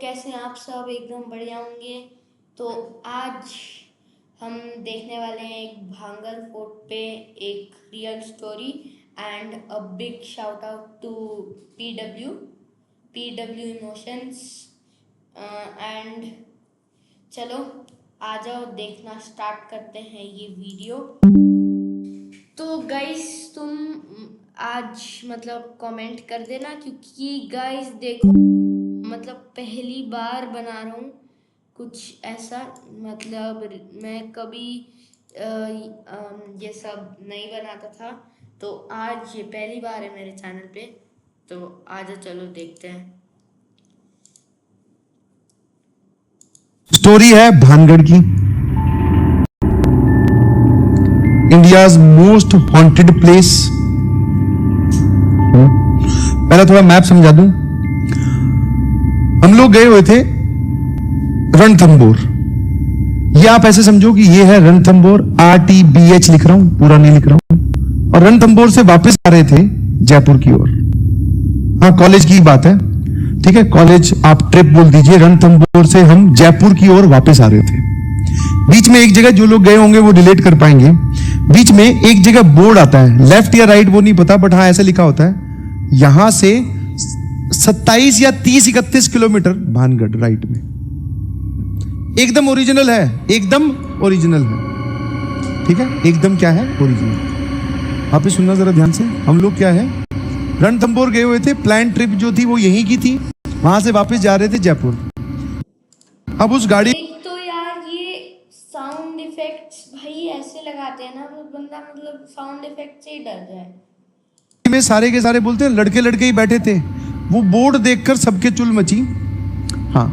कैसे हैं आप सब? एकदम बढ़िया होंगे। तो आज हम देखने वाले हैं एक भांगड़ फोर्ट पे एक real story and a big shout out to PW emotions and चलो आ जाओ, देखना स्टार्ट करते हैं ये वीडियो। तो गाइस तुम आज मतलब कमेंट कर देना, क्योंकि गाइस देखो मतलब पहली बार बना रहा हूँ कुछ ऐसा, मतलब मैं कभी ये सब नहीं बनाता था, तो आज ये पहली बार है मेरे चैनल पे। तो आज चलो देखते हैं। स्टोरी है भानगढ़ की, इंडियाज मोस्ट हॉन्टेड प्लेस। पहले थोड़ा मैप समझा दूं। हम लोग गए हुए थे रणथंबोर। ये आप ऐसे समझो कि ये है रणथंबोर, RTBH लिख रहा हूं, पूरा नहीं लिख रहा हूं। और रणथंबोर से वापस आ रहे थे जयपुर की ओर। हाँ, कॉलेज की बात है, ठीक है, कॉलेज आप ट्रिप बोल दीजिए। रणथंबोर से हम जयपुर की ओर वापस आ रहे थे। बीच में एक जगह, जो लोग गए होंगे वो रिलेट कर पाएंगे, बीच में एक जगह बोर्ड आता है, लेफ्ट या राइट वो नहीं पता, बट हाँ ऐसा लिखा होता है यहां से 27 या 30-31 किलोमीटर भानगढ़ राइट में। एकदम ओरिजिनल है, एकदम ओरिजिनल है, ठीक है, एकदम क्या है, ओरिजिनल। आप ही सुनना जरा ध्यान से। हम लोग क्या है, रणथंबोर गए हुए थे, प्लान ट्रिप जो थी वो यहीं की थी, वहां से वापस जा रहे थे जयपुर। अब उस गाड़ी तो यार ये साउंड इफेक्ट्स भाई ऐसे लगाते हैं ना, वो बंदा मतलब साउंड इफेक्ट से ही डर जाए। में सारे के सारे बोलते हैं, लड़के लड़के ही बैठे थे। वो बोर्ड देखकर सबके चुल मची, हाँ,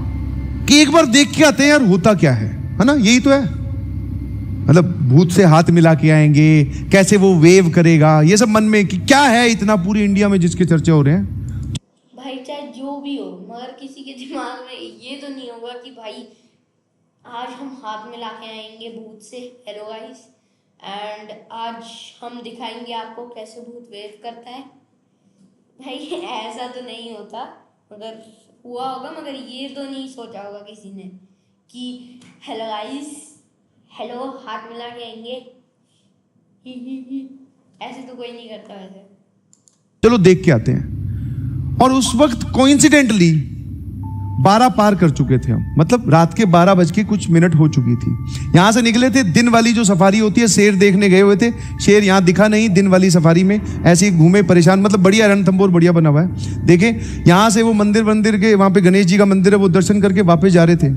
कि एक बार देख के आते हैं यार होता क्या है ना, यही तो है। मतलब भूत से हाथ मिला के आएंगे, कैसे वो वेव करेगा, ये सब मन में कि क्या है इतना पूरी इंडिया में जिसके चर्चे हो रहे हैं। भाई चाहे जो भी हो, मगर किसी के दिमाग में ये तो नहीं होगा कि भाई आज हम हाथ मिला के आएंगे भूत से। हेलो गाइस, एंड आज हम दिखाएंगे आपको कैसे भूत वेव करता है। भाई ऐसा तो नहीं होता, मगर हुआ होगा, मगर ये तो नहीं सोचा होगा किसी ने कि हेलो गाइस, हेलो हाथ मिला के आएंगे, ही। ऐसे तो कोई नहीं करता वैसे। चलो देख के आते हैं। और उस वक्त कोइंसिडेंटली 12 पार कर चुके थे हम, मतलब रात के 12:00 हो चुकी थी। यहां से निकले थे, दिन वाली जो सफारी होती है, शेर देखने गए हुए थे। शेर यहां दिखा नहीं, दिन वाली सफारी में ऐसे ही घूमे परेशान। मतलब बढ़िया, रणथंबोर बढ़िया बना हुआ है, देखे। यहां से वो मंदिर के वहां पे गणेश जी का मंदिर है, वो दर्शन करके वापस जा रहे थे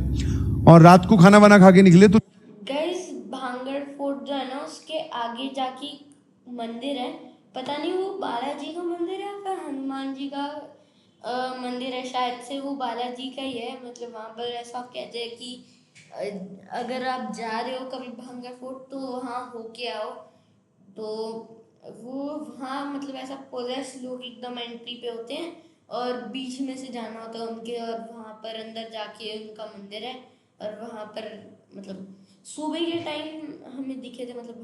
और रात को खाना वाना खा के निकले। तो गाइस भांगड़ फोर्ट जो है ना, उसके आगे जाके मंदिर है, पता नहीं वो बालाजी का मंदिर है या फिर हनुमान जी का मंदिर है, शायद से वो बालाजी का ही है। मतलब वहाँ पर ऐसा कहते हैं कि अगर आप जा रहे हो कभी भांगड़ फोर्ट तो वहाँ होके आओ। तो वो वहाँ मतलब ऐसा पोजेस लोग एकदम एंट्री पे होते हैं और बीच में से जाना होता है उनके, और वहाँ पर अंदर जाके उनका मंदिर है। और वहाँ पर मतलब सुबह के टाइम हमें दिखे थे, मतलब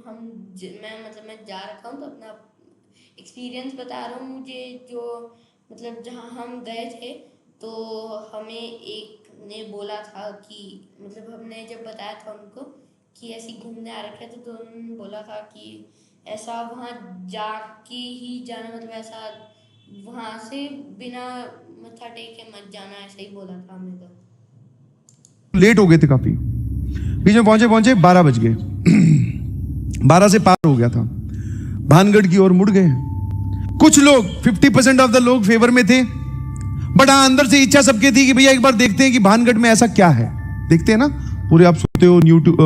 मैं जा रखा हूँ तो अपना एक्सपीरियंस बता रहा हूँ। मुझे जो मतलब जहाँ हम गए थे तो हमें एक ने बोला था कि मतलब हमने जब बताया था उनको कि ऐसे घूमने आ रखे थे, तो उन्होंने बोला था कि ऐसा वहाँ जाके ही जाना, मतलब ऐसा वहाँ से बिना मत्था टेके मत जाना, ऐसा ही बोला था हमें। तो लेट हो गए थे काफी, बीच में पहुंचे 12 बज गए। 12 से पार हो गया था, भानगढ़ की ओर मुड़ गए। कुछ लोग 50% ऑफ द लोग फेवर में थे, बट हाँ अंदर से इच्छा सबके थी कि भैया एक बार देखते हैं कि भानगढ़ में ऐसा क्या है। देखते हैं ना, पूरे आप सुनते हो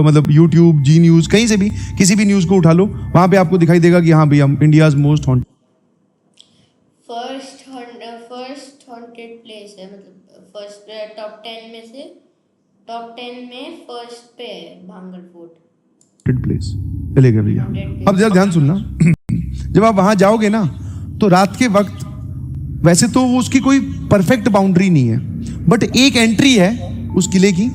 मतलब यूट्यूब, जी न्यूज, कहीं से भी किसी भी न्यूज को उठा लो, वहां पे आपको दिखाई देगा कि हाँ भैया India's most haunted first haunted place है, मतलब फर्स्ट टॉप 10 में फर्स्ट पे है भांगड़ फोर्ट प्लेस। चलेगा भैया, अब जरा ध्यान सुनना। जब आप वहां जाओगे ना तो रात के वक्त, वैसे तो वो उसकी कोई परफेक्ट बाउंड्री नहीं है, बट एक एंट्री है उस किले की।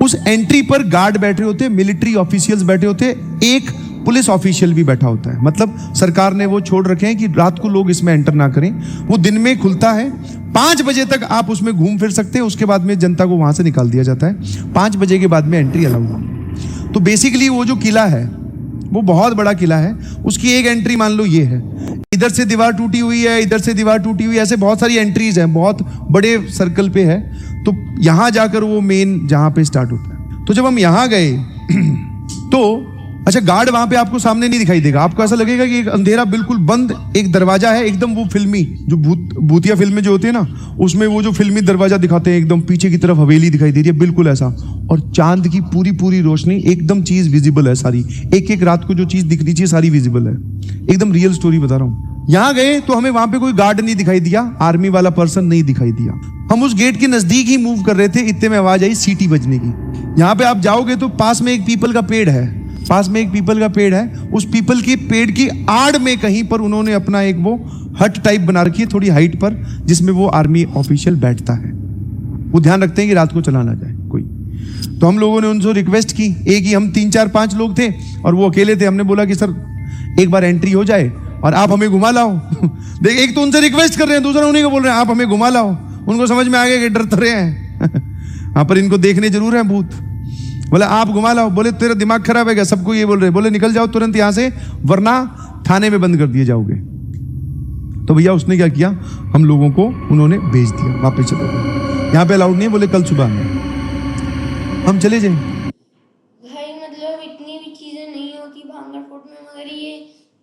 उस एंट्री पर गार्ड बैठे होते, मिलिट्री ऑफिशियल्स बैठे होते, एक पुलिस ऑफिशियल भी बैठा होता है। मतलब सरकार ने वो छोड़ रखे हैं कि रात को लोग इसमें एंटर ना करें। वो दिन में खुलता है, 5 बजे तक आप उसमें घूम फिर सकते हैं, उसके बाद में जनता को वहां से निकाल दिया जाता है। 5 बजे के बाद में एंट्री अलाउड है। तो बेसिकली वो जो किला है वो बहुत बड़ा किला है, उसकी एक एंट्री मान लो ये है, इधर से दीवार टूटी हुई है, इधर से दीवार टूटी हुई है, ऐसे बहुत सारी एंट्रीज हैं, बहुत बड़े सर्कल पे है। तो यहां जाकर वो मेन जहां पे स्टार्ट होता है। तो जब हम यहां गए तो अच्छा, गार्ड वहां पे आपको सामने नहीं दिखाई देगा, आपको ऐसा लगेगा कि एक अंधेरा बिल्कुल बंद एक दरवाजा है, एकदम वो फिल्मी जो भूतिया फिल्में जो होती है ना, उसमें वो जो फिल्मी दरवाजा दिखाते हैं, एकदम पीछे की तरफ हवेली दिखाई दे रही है, बिल्कुल ऐसा। और चांद की पूरी पूरी रोशनी, एकदम चीज विजिबल है सारी, एक एक रात को जो चीज दिखनी चाहिए सारी विजिबल है, एकदम रियल स्टोरी बता रहा हूं। यहां गए तो हमें वहां पे कोई गार्ड नहीं दिखाई दिया, आर्मी वाला पर्सन नहीं दिखाई दिया। हम उस गेट के नजदीक ही मूव कर रहे थे, इतने में आवाज आई सीटी बजने की। यहाँ पे आप जाओगे तो पास में एक पीपल का पेड़ है, पास में एक पीपल का पेड़ है, उस पीपल के पेड़ की आड़ में कहीं पर उन्होंने अपना एक वो हट टाइप बना रखी है थोड़ी हाइट पर, जिसमें वो आर्मी ऑफिशियल बैठता है। वो ध्यान रखते हैं कि रात को चला ना जाए कोई। तो हम लोगों ने उनसे रिक्वेस्ट की, एक ही हम 3 4 5 लोग थे और वो अकेले थे। हमने बोला कि सर एक बार एंट्री हो जाए और आप हमें घुमा लाओ। देख, एक तो उनसे रिक्वेस्ट कर रहे हैं, दूसरा उन्हीं को बोल रहे हैं आप हमें घुमा लाओ। उनको समझ में आ गया कि डर तो रहे हैं हाँ, पर इनको देखने जरूर है भूत। बोले आप घुमा लाओ। बोले तेरा दिमाग खराब है क्या, सबको ये बोल रहे। बोले निकल जाओ तुरंत यहां से, वरना थाने में बंद कर दिए जाओगे। तो भैया उसने क्या किया, हम लोगों को उन्होंने भेज दिया, वापस चलो गए, यहाँ पे अलाउड नहीं है, बोले कल सुबह में हम चले जाए। भाई मतलब इतनी भी चीजें नहीं होती भांगड़ फोर्ट में, मगर ये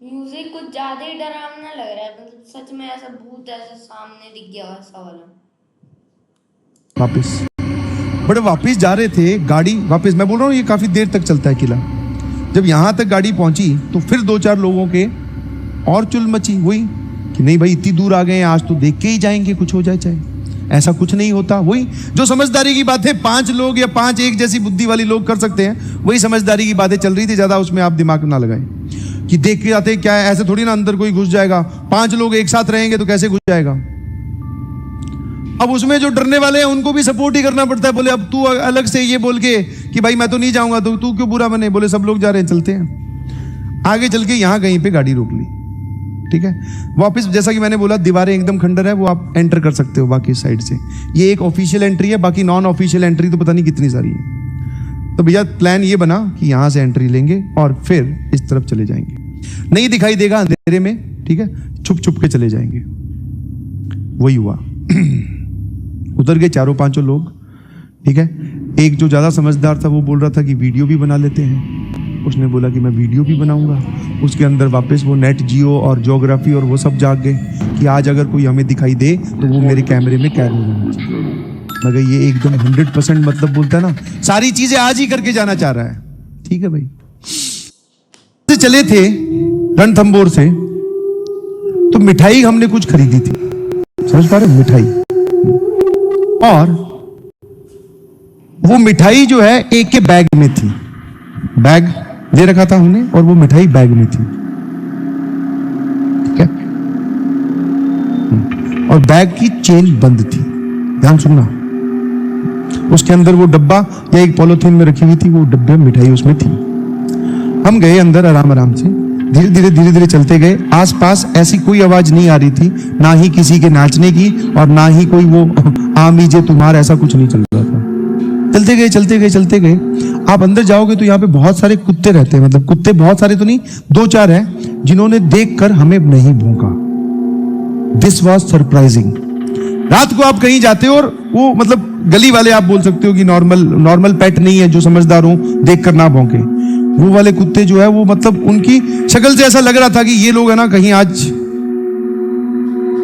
म्यूजिक कुछ ज्यादा ही डरावना लग रहा है। मतलब सच में ऐसा भूत ऐसा सामने दिख गया वैसा वाला। वापस बड़े वापस जा रहे थे, गाड़ी वापस, मैं बोल रहा हूँ ये काफी देर तक चलता है किला। जब यहां तक गाड़ी पहुंची तो फिर 2-4 लोगों के और चुल मची हुई कि नहीं भाई इतनी दूर आ गए हैं, आज तो देख के ही जाएंगे, कुछ हो जाए चाहे। ऐसा कुछ नहीं होता। वही जो समझदारी की बात है 5 लोग या 5 एक जैसी बुद्धि वाली लोग कर सकते हैं, वही समझदारी की बातें चल रही थी। ज्यादा उसमें आप दिमाग ना लगाएं कि देख के आते क्या है, ऐसे थोड़ी ना अंदर कोई घुस जाएगा। 5 लोग एक साथ रहेंगे तो कैसे घुस जाएगा। अब उसमें जो डरने वाले हैं उनको भी सपोर्ट ही करना पड़ता है। बोले अब तू अलग से ये बोल के कि भाई मैं तो नहीं जाऊंगा, तो तू क्यों बुरा बने। बोले सब लोग जा रहे हैं, चलते हैं। आगे चल के यहां कहीं पे गाड़ी रोक ली, ठीक है। वापस जैसा कि मैंने बोला दीवारें एकदम खंडर है, वो आप एंटर कर सकते हो बाकी साइड से। ये एक ऑफिशियल एंट्री है, बाकी नॉन ऑफिशियल एंट्री तो पता नहीं कितनी सारी है। तो भैया प्लान ये बना कि यहां से एंट्री लेंगे और फिर इस तरफ चले जाएंगे, नहीं दिखाई देगा अंधेरे में, ठीक है, छुप छुप के चले जाएंगे। वही हुआ उतर गए 4-5 लोग, ठीक है। एक जो ज्यादा समझदार था वो बोल रहा था कि वीडियो भी बना लेते हैं। उसने बोला कि मैं वीडियो भी बनाऊंगा। उसके अंदर वापस वो नेट जियो और ज्योग्राफी और वो सब जाग गए कि आज अगर कोई हमें दिखाई दे तो वो मेरे कैमरे में कैद हो जाना चाहिए। मगर ये एकदम 100% मतलब बोलता है ना, सारी चीजें आज ही करके जाना चाह रहा है, ठीक है भाई। से चले थे रणथंबोर से, तो मिठाई हमने कुछ खरीदी थी, समझ पा रहे, मिठाई। और वो मिठाई जो है एक के बैग में थी, बैग दे रखा था हमने और वो मिठाई बैग में थी, ठीक है। और बैग की चेन बंद थी, ध्यान सुनना। उसके अंदर वो डब्बा या एक पॉलिथीन में रखी हुई थी, वो डब्बे मिठाई उसमें थी। हम गए अंदर आराम आराम से, धीरे धीरे चलते गए। आसपास ऐसी कोई आवाज नहीं आ रही थी, ना ही किसी के नाचने की और ना ही कोई वो आमीजे तुम्हार, ऐसा कुछ नहीं चल रहा था। चलते गए। आप अंदर जाओगे तो यहाँ पे बहुत सारे कुत्ते रहते हैं, मतलब कुत्ते बहुत सारे तो नहीं, 2-4 हैं जिन्होंने देखकर हमें नहीं भौंका। This was surprising. रात को आप कहीं जाते हो और वो मतलब गली वाले आप बोल सकते हो कि नॉर्मल पेट नहीं है जो समझदार हो देखकर ना भौंके। वो वाले कुत्ते जो है वो मतलब उनकी शक्ल से ऐसा लग रहा था कि ये लोग है ना कहीं आज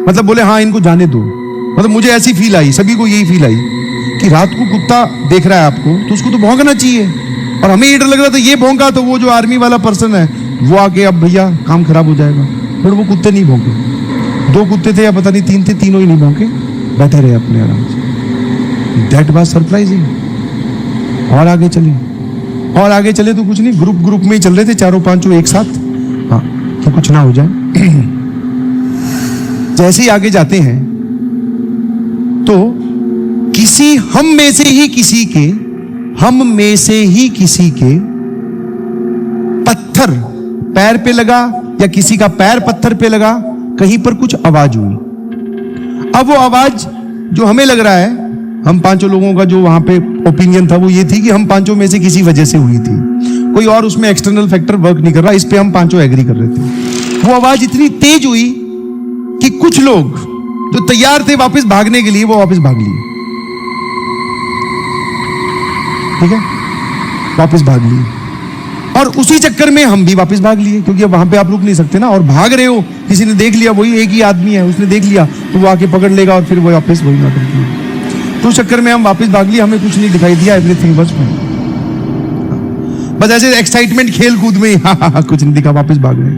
मतलब बोले हाँ इनको जाने दो। मतलब मुझे ऐसी फील आई, सभी को यही फील आई कि रात को कुत्ता देख रहा है आपको तो उसको तो भौंकना चाहिए। और हमें ये डर लग रहा था ये भौंका तो वो जो आर्मी वाला पर्सन है वो आके अब भैया काम खराब हो जाएगा। पर वो कुत्ते नहीं भौंके, 2 कुत्ते थे या पता नहीं 3 थे, तीनों ही नहीं भौंके, बैठे रहे अपने आराम से। That was surprising. और आगे चले तो कुछ नहीं, ग्रुप में ही चल रहे थे, 4-5 एक साथ, हाँ तो कुछ ना हो जाए। जैसे ही आगे जाते हैं तो हम में से ही किसी के पत्थर पैर पे लगा या किसी का पैर पत्थर पे लगा, कहीं पर कुछ आवाज हुई। अब वो आवाज जो हमें लग रहा है, हम पांचों लोगों का जो वहां पे ओपिनियन था वो ये थी कि हम पांचों में से किसी वजह से हुई थी, कोई और उसमें एक्सटर्नल फैक्टर वर्क नहीं कर रहा, इस पे हम पांचों एग्री कर रहे थे। वो आवाज इतनी तेज हुई कि कुछ लोग जो तैयार थे वापस भागने के लिए वो वापस भाग लिए। ठीक है, वापस भाग लिए, और उसी चक्कर में हम भी वापस भाग लिए, क्योंकि अब वहां पे आप रुक नहीं सकते ना, और भाग रहे हो, किसी ने देख लिया, वही एक ही आदमी है, उसने देख लिया तो वो आके पकड़ लेगा और फिर वो वापस वही नाटक किया। तो उस चक्कर में हम वापस भाग लिए, हमें कुछ नहीं दिखाई दिया, एवरीथिंग बस बस ऐसे एक्साइटमेंट खेल कूद में हाँ, कुछ नहीं दिखा, वापस भाग गए।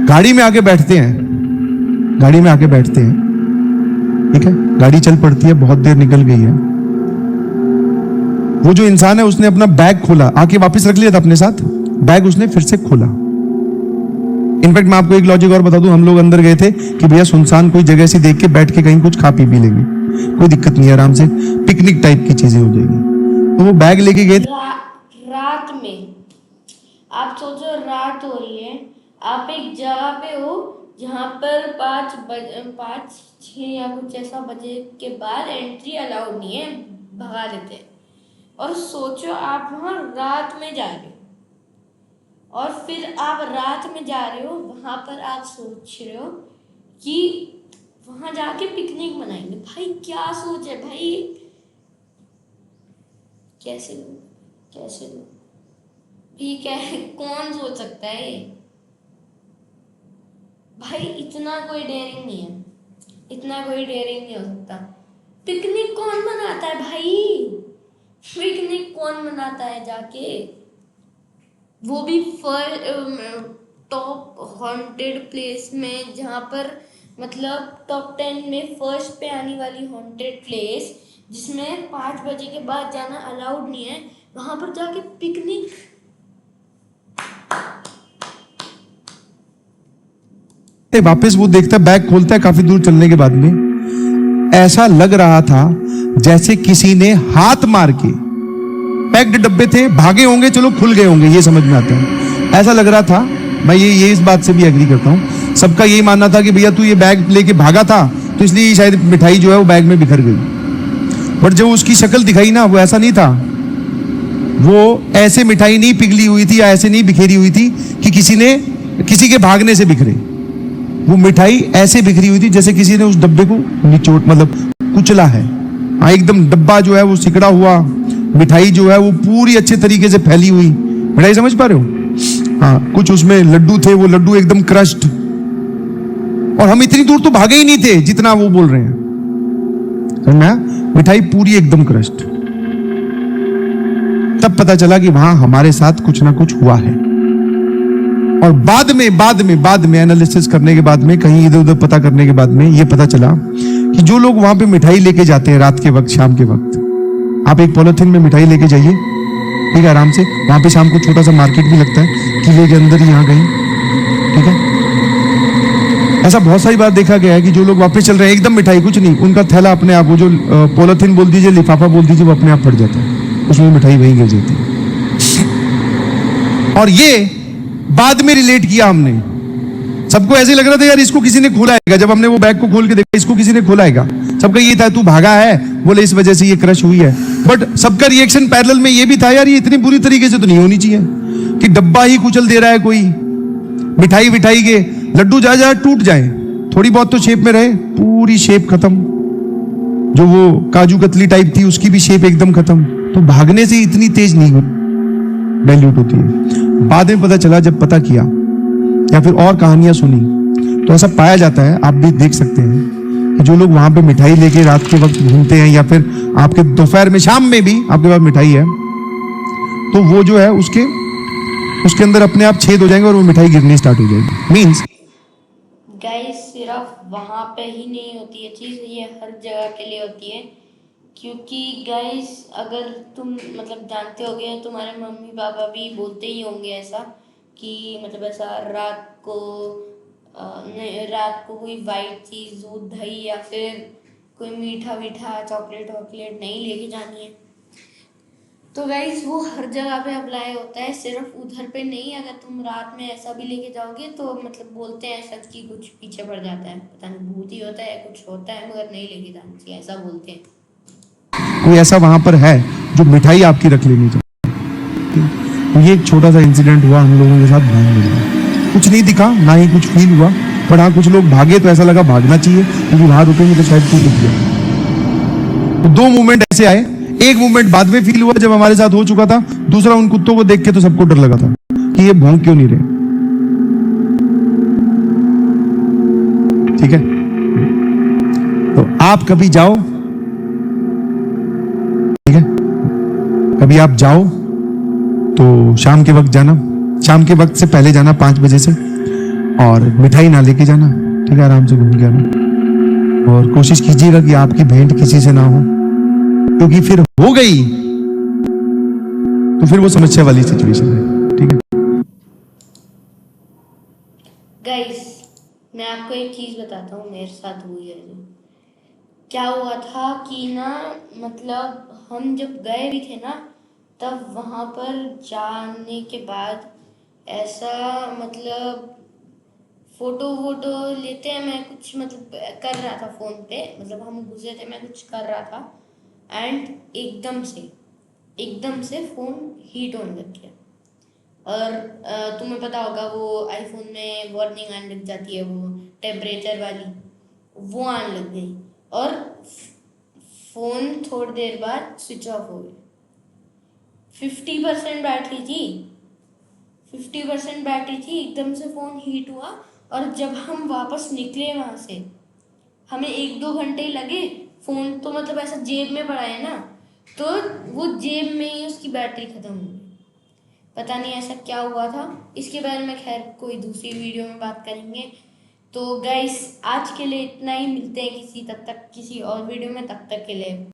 गाड़ी में आके बैठते हैं, गाड़ी में आके बैठते हैं, ठीक है, गाड़ी चल पड़ती है, बहुत देर निकल गई है। वो जो इंसान है उसने अपना बैग खोला, आके वापस रख लिया था अपने साथ, बैग उसने फिर से खोला। इनफैक्ट मैं आपको एक लॉजिक और बता दूं, हम लोग अंदर गए थे कि भैया सुनसान कोई जगह से देख के बैठ के कहीं कुछ खा पी भी लेंगे, कोई दिक्कत नहीं है, आराम से पिकनिक टाइप की चीजें हो जाएगी। तो वो बैग लेके गए थे। रात में आप सोचो, रात हो रही है, आप एक जगह पे हो जहाँ पर 5-6 या कुछ ऐसा बजे के बाद एंट्री अलाउड नहीं है, भगा देते हैं। और सोचो आप वहाँ रात में जा रहे हो, और फिर आप रात में जा रहे हो, वहाँ पर आप सोच रहे हो कि वहाँ जाके पिकनिक मनाएंगे। भाई क्या सोच है भाई, कैसे लोग ठीक है, कौन सोच सकता है ये? भाई इतना कोई डेयरिंग नहीं है, इतना कोई डेयरिंग नहीं हो सकता। पिकनिक कौन मनाता है भाई, पिकनिक कौन मनाता है जाके, वो भी टॉप हॉन्टेड प्लेस में, जहाँ पर मतलब टॉप 10 में फर्स्ट पे आने वाली हॉन्टेड प्लेस, जिसमें 5 बजे के बाद जाना अलाउड नहीं है, वहां पर जाके पिकनिक। वापस वो देखता है, बैग खोलता है, काफी दूर चलने के बाद में ऐसा लग रहा था जैसे किसी ने हाथ मार के, पैक्ड डब्बे थे, भागे होंगे, चलो खुल गए होंगे, ये समझ में आता है, ऐसा लग रहा था। मैं ये इस बात से भी एग्री करता हूँ, सबका यही मानना था कि भैया तू ये बैग लेके भागा था तो इसलिए शायद मिठाई जो है वो बैग में बिखर गई। बट जब उसकी शक्ल दिखाई ना, वो ऐसा नहीं था, वो ऐसे मिठाई नहीं पिघली हुई थी या ऐसे नहीं बिखेरी हुई थी कि किसी के भागने से बिखरे। वो मिठाई ऐसे बिखरी हुई थी जैसे किसी ने उस डब्बे को निचोड़, मतलब कुचला है। हाँ, एकदम डब्बा जो है वो सिकड़ा हुआ, मिठाई जो है वो पूरी अच्छे तरीके से फैली हुई मिठाई, समझ पा रहे हो? हाँ, कुछ उसमें लड्डू थे, वो लड्डू एकदम क्रश्ड, और हम इतनी दूर तो भागे ही नहीं थे जितना वो बोल रहे हैं, समझ में आया? मिठाई पूरी एकदम क्रश्ड। तब पता चला कि वहां हमारे साथ कुछ ना कुछ हुआ है। और बाद में एनालिसिस करने के बाद में, कहीं इधर उधर पता करने के बाद में ये पता चला कि जो लोग वहां पे मिठाई लेके जाते हैं रात के वक्त, शाम के वक्त, आप एक पॉलिथीन में मिठाई लेके जाइए, ठीक है, आराम से, वहां पे शाम को छोटा सा मार्केट भी लगता है, किले के अंदर यहाँ कहीं, ठीक है। ऐसा बहुत सारी बार देखा गया है कि जो लोग वापस चल रहे हैं, एकदम मिठाई कुछ नहीं, उनका थैला अपने आप, वो जो पॉलिथीन बोल दीजिए, लिफाफा बोल दीजिए, वो अपने आप फट जाता है, उसमें मिठाई वहीं गिर जाती है। और ये बाद में रिलेट किया हमने, सबको ऐसे लग रहा था यार इसको किसी ने खोला है, जब हमने वो बैग को खोल के देखा इसको किसी ने खोला है, सबका ये था तू भागा है, बोले इस वजह से ये क्रश हुई है। बट सबका रिएक्शन पैरेलल में ये भी था, यार ये इतनी बुरी तरीके से तो नहीं होनी चाहिए कि डब्बा ही कुचल दे रहा है कोई, मिठाई विठाई के लड्डू जा टूट जाए, थोड़ी बहुत तो शेप में रहे, पूरी शेप खत्म, जो वो काजू कतली टाइप थी उसकी भी शेप एकदम खत्म। तो भागने से इतनी तेज नहीं डाइल्यूट होती है। बाद में पता चला, जब पता किया या फिर और कहानियां सुनी, तो ऐसा पाया जाता है, आप भी देख सकते हैं कि जो लोग वहां पे मिठाई लेके रात के वक्त घूमते हैं, या फिर आपके दोपहर में, शाम में भी आपके पास मिठाई है, तो वो जो है उसके अंदर अपने आप छेद हो जाएंगे और वो मिठाई गिरनी स्टार्ट हो जाएगी। मीन्स गाइस सिर्फ वहाँ पे ही नहीं होती है चीज़, ये हर जगह के लिए होती है। क्योंकि गाइस अगर तुम मतलब जानते होगे, तुम्हारे मम्मी पापा भी बोलते ही होंगे ऐसा कि मतलब ऐसा रात को रात को कोई वाइट चीज़, दूध दही या फिर कोई मीठा मीठा चॉकलेट वॉकलेट नहीं लेके जानी है। तो गाइस वो हर जगह पे अप्लाई होता है, सिर्फ उधर पे नहीं। अगर तुम रात में ऐसा भी लेके जाओगे तो मतलब बोलते हैं सच की कुछ पीछे पड़ जाता है, पता नहीं भूत ही होता है कुछ होता है, मगर नहीं लेके जाना चाहिए, ऐसा बोलते हैं। कोई ऐसा वहां पर है जो मिठाई आपकी रख लेनी चाहिए। तो ये एक छोटा सा इंसिडेंट हुआ हम लोगों के साथ भांग में। कुछ नहीं दिखा, ना ही कुछ फील हुआ, पर हाँ कुछ लोग भागे तो ऐसा लगा भागना चाहिए, क्योंकि वहां रुकेंगे तो शायद कुछ दिख गया। तो दो मूवमेंट ऐसे आए। एक मूवमेंट बाद में फील हुआ जब हमारे साथ हो चुका था, दूसरा उन कुत्तों को देख के तो सबको डर लगा था कि ये भौंक क्यों नहीं रहे। ठीक है, तो आप कभी जाओ, ठीक है, कभी आप जाओ तो शाम के वक्त जाना, शाम के वक्त से पहले जाना 5 बजे से, और मिठाई ना लेके जाना, ठीक है, आराम से घूम के आना। और कोशिश कीजिएगा कि आपकी भेंट किसी से ना हो, क्योंकि फिर हो गई तो फिर वो समस्या वाली सिचुएशन है। ठीक है, गाइस मैं आपको एक चीज़ बताता हूँ मेरे साथ हुई है जो। क्या हुआ था कि ना, मतलब हम जब गए भी थे ना, तब वहाँ पर जाने के बाद ऐसा मतलब फोटो वोटो लेते हैं, मैं कुछ मतलब कर रहा था फ़ोन पे, मतलब हम घुसे थे, मैं कुछ कर रहा था एंड एकदम से फ़ोन हीट होने लग गया। और तुम्हें पता होगा वो आईफोन में वार्निंग आने लग जाती है, वो टेम्परेचर वाली, वो आने लग गई और फ़ोन थोड़ी देर बाद स्विच ऑफ हो गया। 50% बैटरी थी, 50% बैटरी थी, एकदम से फ़ोन हीट हुआ। और जब हम वापस निकले वहाँ से, हमें 1-2 घंटे लगे। फ़ोन तो मतलब ऐसा जेब में पड़ा है ना, तो वो जेब में ही उसकी बैटरी ख़त्म हो गई। पता नहीं ऐसा क्या हुआ था, इसके बारे में खैर कोई दूसरी वीडियो में बात करेंगे। तो गाइस आज के लिए इतना ही, मिलते हैं किसी और वीडियो में, तब तक के लिए